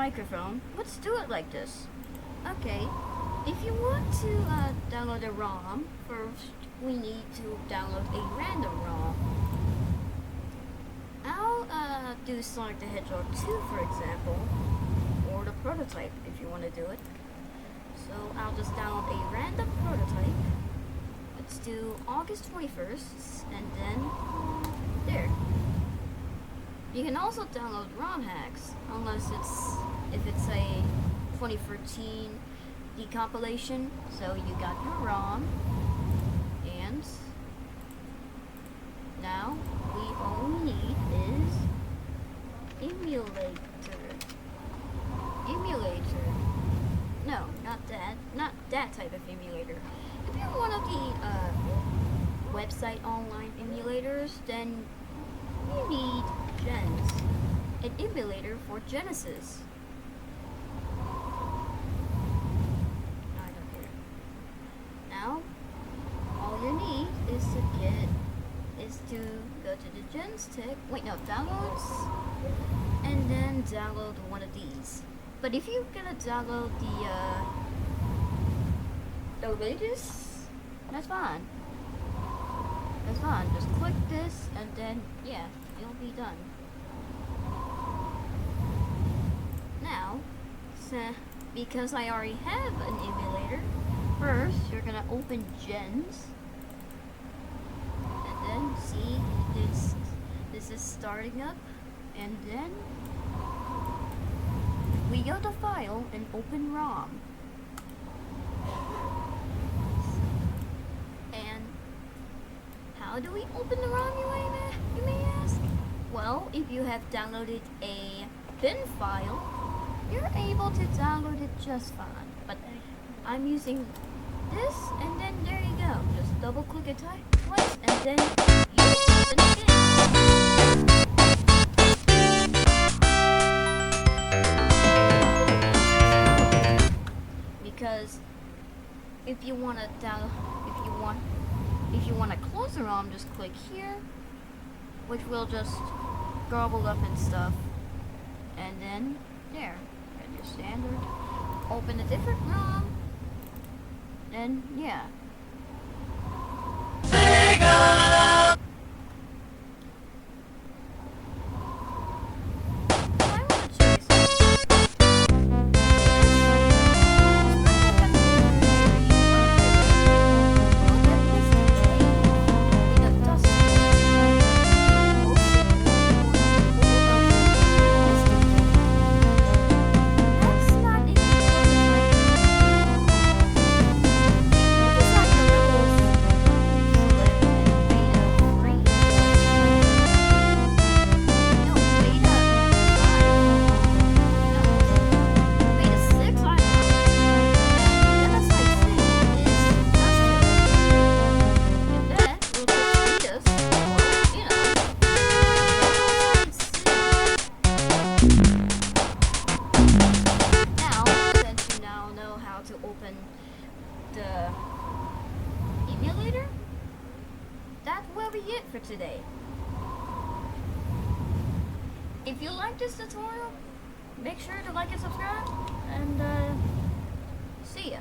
microphone. Let's do it like this. Okay, if you want to download a ROM, first we need to download a random ROM. I'll do Sonic the Hedgehog 2 for example, or the prototype if you want to do it. So I'll just download a random prototype. Let's do August 21st, and then there. You can also download ROM hacks, unless if it's a 2013 decompilation. So you got your ROM, and now all we need is emulator. No, not that type of emulator. If you're one of the website online emulators, then you need Gens, an emulator for Genesis. I don't care. Now, all you need is to go to the Gens tab. Wait, no, downloads, and then download one of these. But if you're gonna download the latest, that's fine. That's fine. Just click this, and then yeah, you'll be done. Now, because I already have an emulator, first you're gonna open Gens, and then see this is starting up, and then we go to File and open ROM. And how do we open the ROM, you may ask? Well, if you have downloaded a bin file, you're able to download it just fine. But I'm using this, and then there you go. Just double click it twice, and then you open it again. Because if you want to close the ROM, just click here, which will just garble up and stuff, and then there, and your standard. Open a different ROM, and yeah. To open the emulator, that will be it for today. If you like this tutorial, make sure to like and subscribe, and see ya.